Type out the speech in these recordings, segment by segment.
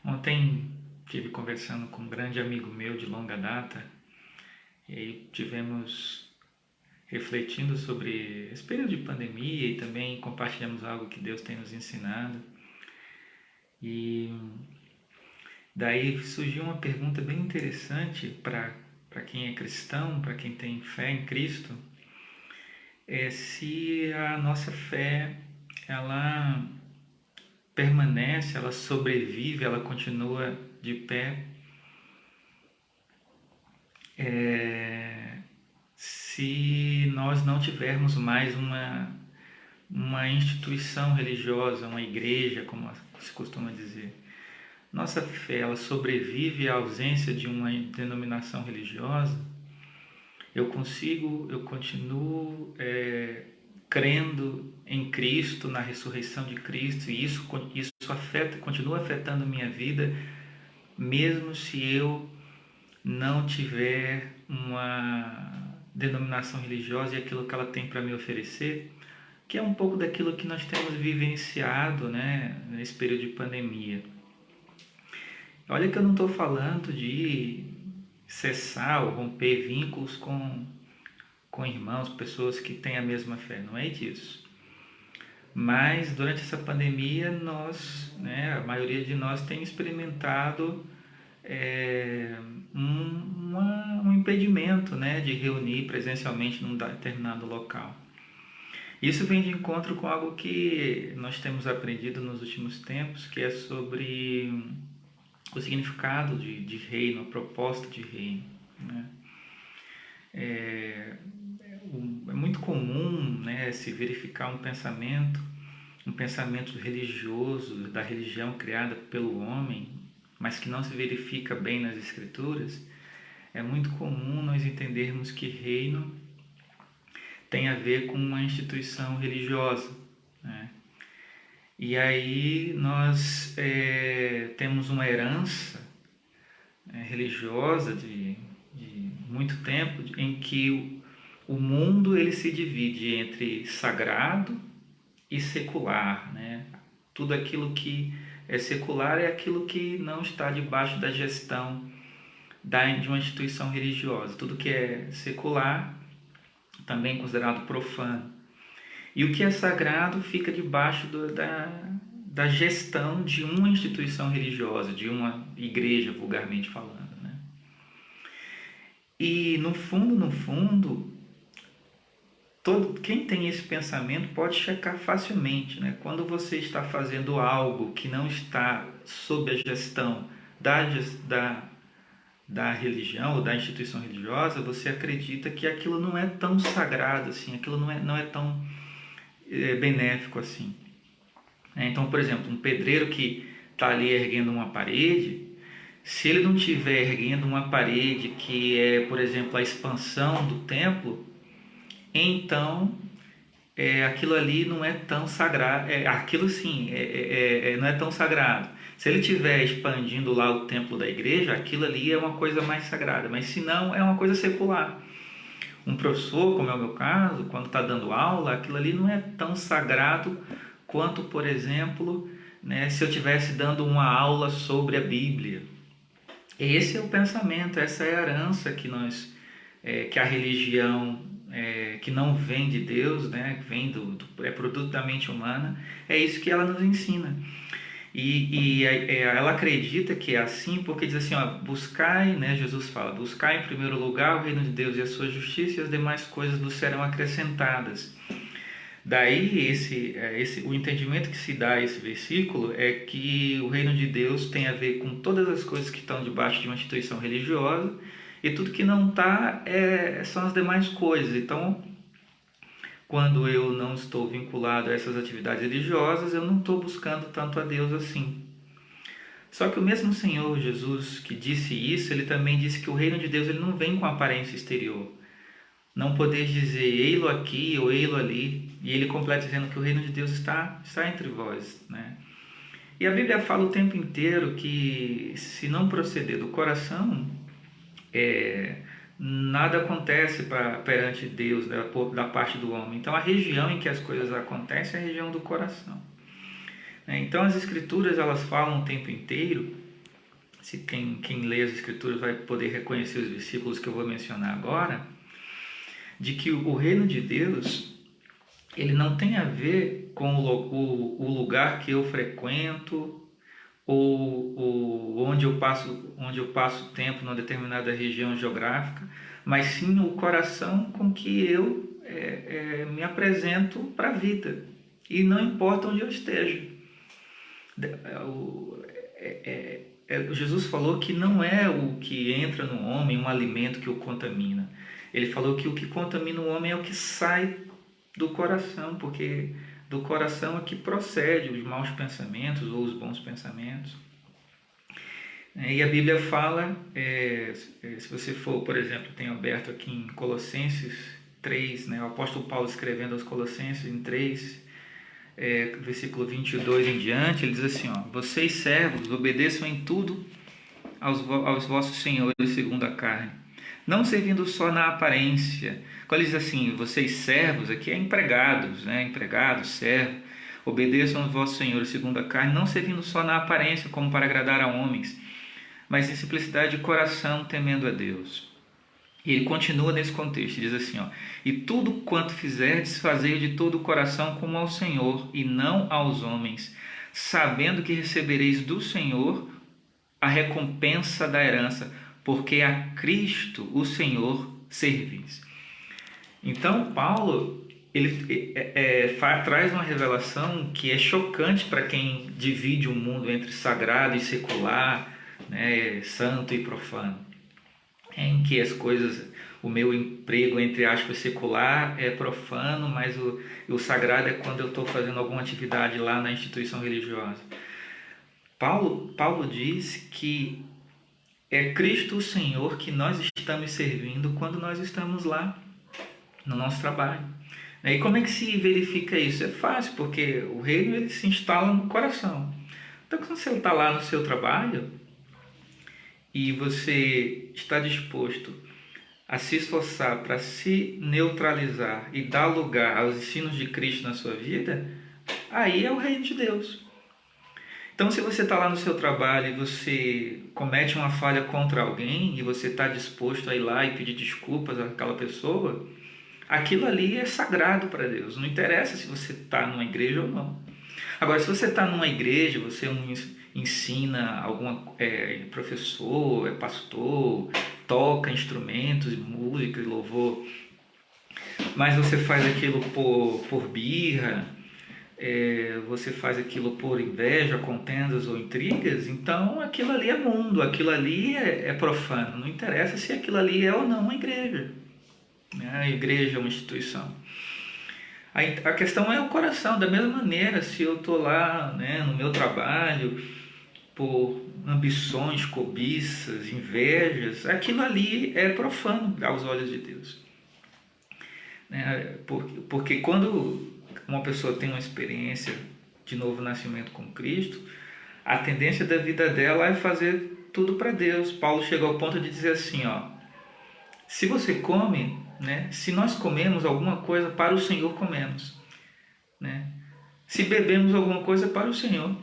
Ontem estive conversando com um grande amigo meu de longa data e aí tivemos refletindo sobre esse período de pandemia e também compartilhamos algo que Deus tem nos ensinado. E daí surgiu uma pergunta bem interessante para quem é cristão, para quem tem fé em Cristo, é se a nossa fé ela permanece, ela sobrevive, ela continua de pé, se nós não tivermos mais uma instituição religiosa, uma igreja, como se costuma dizer. Nossa fé ela sobrevive à ausência de uma denominação religiosa. Eu continuo crendo em Cristo, na ressurreição de Cristo, e isso continua afetando a minha vida, mesmo se eu não tiver uma denominação religiosa e aquilo que ela tem para me oferecer, que é um pouco daquilo que nós temos vivenciado, né, nesse período de pandemia. Olha que eu não estou falando de cessar ou romper vínculos com irmãos, pessoas que têm a mesma fé, não é disso. Mas durante essa pandemia a maioria de nós tem experimentado um impedimento, né, de reunir presencialmente num determinado local. Isso vem de encontro com algo que nós temos aprendido nos últimos tempos, que é sobre o significado de reino, a proposta de reino, né? É muito comum, né, se verificar um pensamento religioso, da religião criada pelo homem, mas que não se verifica bem nas escrituras. É muito comum nós entendermos que reino tem a ver com uma instituição religiosa, né? E aí nós temos uma herança religiosa de muito tempo, em que o mundo ele se divide entre sagrado e secular, né? Tudo aquilo que é secular é aquilo que não está debaixo da gestão de uma instituição religiosa. Tudo que é secular também é considerado profano. E o que é sagrado fica debaixo da gestão de uma instituição religiosa, de uma igreja, vulgarmente falando, né? E no fundo, quem tem esse pensamento pode checar facilmente, né? Quando você está fazendo algo que não está sob a gestão da religião ou da instituição religiosa, você acredita que aquilo não é tão sagrado assim, aquilo não é tão benéfico assim. Então, por exemplo, um pedreiro que está ali erguendo uma parede, se ele não estiver erguendo uma parede que é, por exemplo, a expansão do templo, então aquilo ali não é tão sagrado, aquilo sim, não é tão sagrado. Se ele estiver expandindo lá o templo da igreja, aquilo ali é uma coisa mais sagrada, mas se não, é uma coisa secular. Um professor, como é o meu caso, quando está dando aula, aquilo ali não é tão sagrado quanto, por exemplo, né, se eu estivesse dando uma aula sobre a Bíblia. Esse é o pensamento, essa é a herança que a religião que não vem de Deus, né, vem é produto da mente humana, é isso que ela nos ensina. E ela acredita que é assim porque diz assim, ó, buscai, né, Jesus fala, buscai em primeiro lugar o reino de Deus e a sua justiça, e as demais coisas vos serão acrescentadas. Daí o entendimento que se dá a esse versículo é que o reino de Deus tem a ver com todas as coisas que estão debaixo de uma instituição religiosa, e tudo que não está são as demais coisas. Então, quando eu não estou vinculado a essas atividades religiosas, eu não estou buscando tanto a Deus assim. Só que o mesmo Senhor Jesus que disse isso, ele também disse que o reino de Deus ele não vem com aparência exterior. Não podeis dizer, ei-lo aqui ou ei-lo ali. E ele completa dizendo que o reino de Deus está entre vós, né? E a Bíblia fala o tempo inteiro que se não proceder do coração, nada acontece perante Deus, da parte do homem. Então a região em que as coisas acontecem é a região do coração. Então as escrituras elas falam o tempo inteiro se quem lê as Escrituras vai poder reconhecer os versículos que eu vou mencionar agora, de que o reino de Deus, ele não tem a ver com o lugar que eu frequento, ou onde eu passo tempo numa determinada região geográfica, mas sim o coração com que eu me apresento para a vida, e não importa onde eu esteja. Jesus falou que não é o que entra no homem um alimento que o contamina. Ele falou que o que contamina o homem é o que sai do coração, porque do coração é que procede os maus pensamentos ou os bons pensamentos. E a Bíblia fala, se você for, por exemplo, tenho aberto aqui em Colossenses 3, né, o apóstolo Paulo escrevendo aos Colossenses em 3, versículo 22 em diante, ele diz assim, ó: vocês servos, obedeçam em tudo aos vossos senhores segundo a carne, não servindo só na aparência. Quando ele diz assim, vocês servos, aqui é empregados, né? Empregados, servo, obedeçam aos vossos senhores segundo a carne, não servindo só na aparência como para agradar a homens, mas em simplicidade de coração, temendo a Deus. E ele continua nesse contexto, diz assim, ó: e tudo quanto fizerdes, fazei de todo o coração como ao Senhor, e não aos homens, sabendo que recebereis do Senhor a recompensa da herança, porque a Cristo, o Senhor, servis. Então, Paulo, ele traz uma revelação que é chocante para quem divide o mundo entre sagrado e secular, né, santo e profano, em que as coisas, o meu emprego, entre aspas, secular é profano, mas o sagrado é quando eu estou fazendo alguma atividade lá na instituição religiosa. Paulo diz que é Cristo o Senhor que nós estamos servindo quando nós estamos lá no nosso trabalho. E como é que se verifica isso? É fácil, porque o reino ele se instala no coração. Então, quando você está lá no seu trabalho e você está disposto a se esforçar para se neutralizar e dar lugar aos ensinos de Cristo na sua vida, aí é o reino de Deus. Então, se você está lá no seu trabalho e você comete uma falha contra alguém e você está disposto a ir lá e pedir desculpas àquela pessoa, aquilo ali é sagrado para Deus. Não interessa se você está numa igreja ou não. Agora, se você está numa igreja, você ensina professor, é pastor, toca instrumentos, música e louvor, mas você faz aquilo por birra, você faz aquilo por inveja, contendas ou intrigas, então aquilo ali é mundo, aquilo ali é profano. Não interessa se aquilo ali é ou não uma igreja. A igreja é uma instituição. A questão é o coração. Da mesma maneira, se eu estou lá, né, no meu trabalho por ambições, cobiças, invejas, aquilo ali é profano aos olhos de Deus. Porque quando uma pessoa tem uma experiência de novo nascimento com Cristo, a tendência da vida dela é fazer tudo para Deus. Paulo chega ao ponto de dizer assim, ó: se você come, né, se nós comemos alguma coisa, para o Senhor comemos, né? Se bebemos alguma coisa, para o Senhor,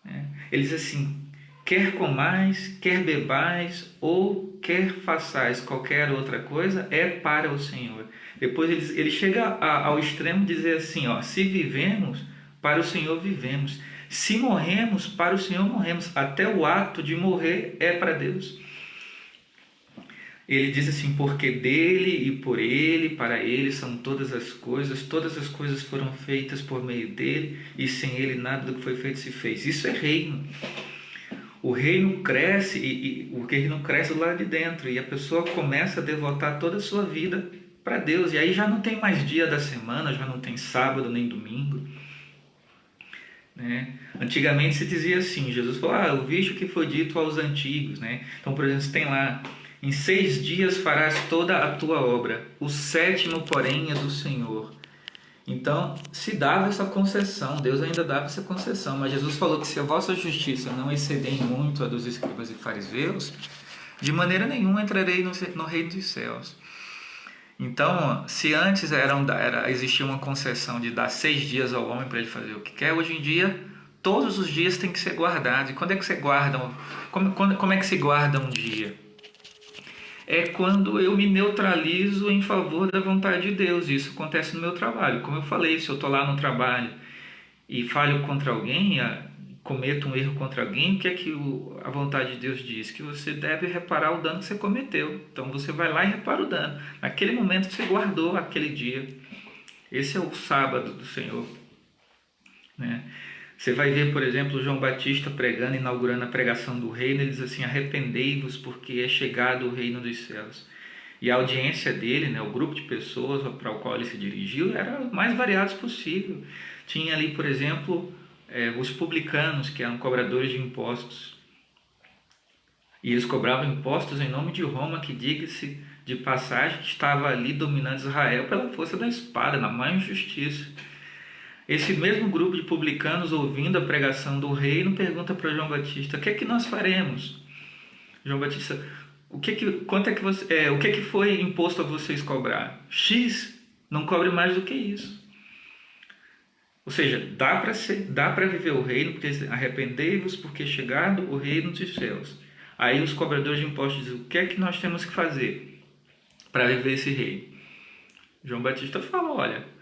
né? Ele diz assim: quer comais, quer bebais ou quer façais qualquer outra coisa, é para o Senhor. Depois ele chega ao extremo de dizer assim, ó: se vivemos, para o Senhor vivemos. Se morremos, para o Senhor morremos. Até o ato de morrer é para Deus. Ele diz assim: porque dele e por ele, para ele são todas as coisas foram feitas por meio dele, e sem ele nada do que foi feito se fez. Isso é reino. O reino cresce, e o reino cresce do lado de dentro, e a pessoa começa a devotar toda a sua vida para Deus, e aí já não tem mais dia da semana, já não tem sábado nem domingo, né? Antigamente se dizia assim, Jesus falou, ouviste o que foi dito aos antigos, né? Então, por exemplo, você tem lá: em 6 dias farás toda a tua obra, o 7º, porém, é do Senhor. Então, se dava essa concessão, Deus ainda dava essa concessão, mas Jesus falou que se a vossa justiça não exceder em muito a dos escribas e fariseus, de maneira nenhuma entrarei no reino dos céus. Então, se antes existia uma concessão de dar 6 dias ao homem para ele fazer o que quer, hoje em dia todos os dias têm que ser guardados. E quando é que você guarda? Como é que se guarda um dia? É quando eu me neutralizo em favor da vontade de Deus. Isso acontece no meu trabalho. Como eu falei, se eu estou lá no trabalho e falho contra alguém, cometo um erro contra alguém, o que é que a vontade de Deus diz? Que você deve reparar o dano que você cometeu. Então você vai lá e repara o dano. Naquele momento você guardou aquele dia. Esse é o sábado do Senhor, né? Você vai ver, por exemplo, João Batista pregando, inaugurando a pregação do reino. Ele diz assim: arrependei-vos, porque é chegado o reino dos céus. E a audiência dele, né, o grupo de pessoas para o qual ele se dirigiu, era o mais variados possível. Tinha ali, por exemplo, os publicanos, que eram cobradores de impostos. E eles cobravam impostos em nome de Roma, que, diga-se de passagem, estava ali dominando Israel pela força da espada, na má injustiça. Esse mesmo grupo de publicanos, ouvindo a pregação do reino, pergunta para João Batista: o que é que nós faremos? João Batista: o que que foi imposto a vocês cobrar? X, não cobre mais do que isso. Ou seja, dá para viver o reino, porque arrependei-vos, porque é chegado o reino dos céus. Aí os cobradores de impostos dizem: o que é que nós temos que fazer para viver esse reino? João Batista fala: olha,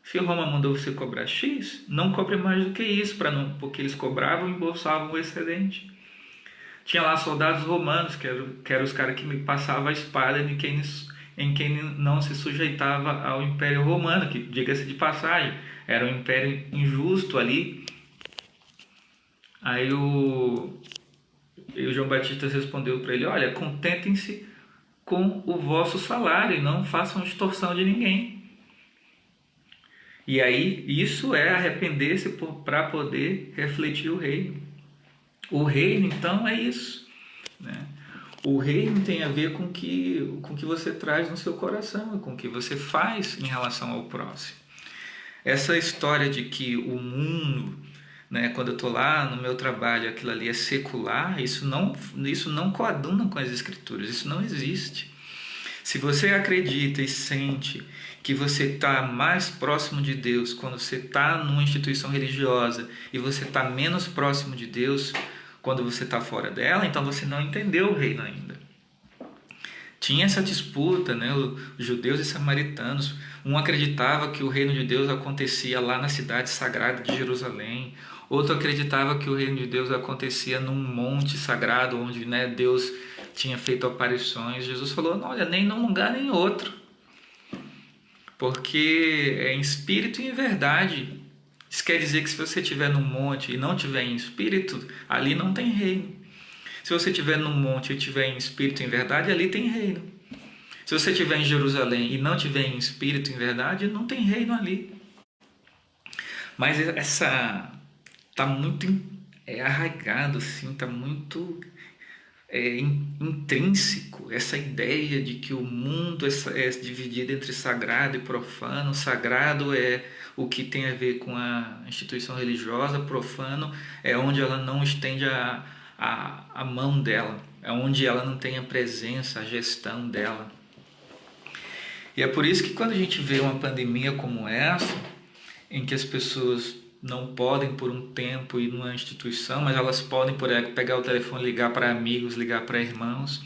se Roma mandou você cobrar X, não cobre mais do que isso, porque eles cobravam e embolsavam o excedente. Tinha lá soldados romanos, que eram os caras que me passavam a espada em quem não se sujeitava ao Império Romano, que, diga-se de passagem, era um império injusto ali. Aí o João Batista respondeu para ele: olha, contentem-se com o vosso salário e não façam extorsão de ninguém. E aí, isso é arrepender-se para poder refletir o reino. O reino, então, é isso, né? O reino tem a ver com o que você traz no seu coração, com o que você faz em relação ao próximo. Essa história de que o mundo, né, quando eu estou lá no meu trabalho, aquilo ali é secular, isso não coaduna com as Escrituras, isso não existe. Se você acredita e sente que você está mais próximo de Deus quando você está numa instituição religiosa e você está menos próximo de Deus quando você está fora dela, então você não entendeu o reino ainda. Tinha essa disputa, né, os judeus e samaritanos. Um acreditava que o reino de Deus acontecia lá na cidade sagrada de Jerusalém. Outro acreditava que o reino de Deus acontecia num monte sagrado onde, né, Deus tinha feito aparições. Jesus falou: não, olha, nem num lugar nem outro, porque é em espírito e em verdade. Isso quer dizer que se você estiver num monte e não estiver em espírito, ali não tem reino. Se você estiver num monte e estiver em espírito e em verdade, ali tem reino. Se você estiver em Jerusalém e não estiver em espírito e em verdade, não tem reino ali. Mas essa está muito arraigado, assim, está muito intrínseco essa ideia de que o mundo é dividido entre sagrado e profano. O sagrado é o que tem a ver com a instituição religiosa, profano é onde ela não estende a mão dela, é onde ela não tem a presença, a gestão dela. E é por isso que quando a gente vê uma pandemia como essa, em que as pessoas não podem por um tempo ir numa instituição, mas elas podem pegar o telefone, ligar para amigos, ligar para irmãos,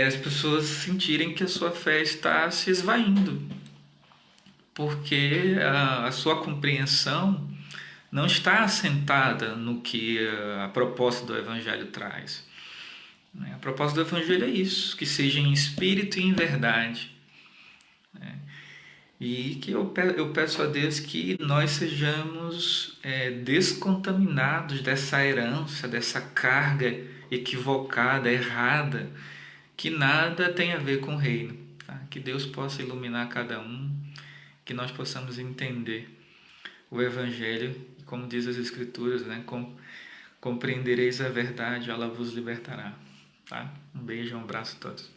as pessoas sentirem que a sua fé está se esvaindo, porque a sua compreensão não está assentada no que a proposta do Evangelho traz. A proposta do Evangelho é isso, que seja em espírito e em verdade. E que eu peço a Deus que nós sejamos descontaminados dessa herança, dessa carga equivocada, errada, que nada tem a ver com o reino. Tá? Que Deus possa iluminar cada um, que nós possamos entender o Evangelho, como diz as Escrituras, né? Compreendereis a verdade, ela vos libertará. Tá? Um beijo, um abraço a todos.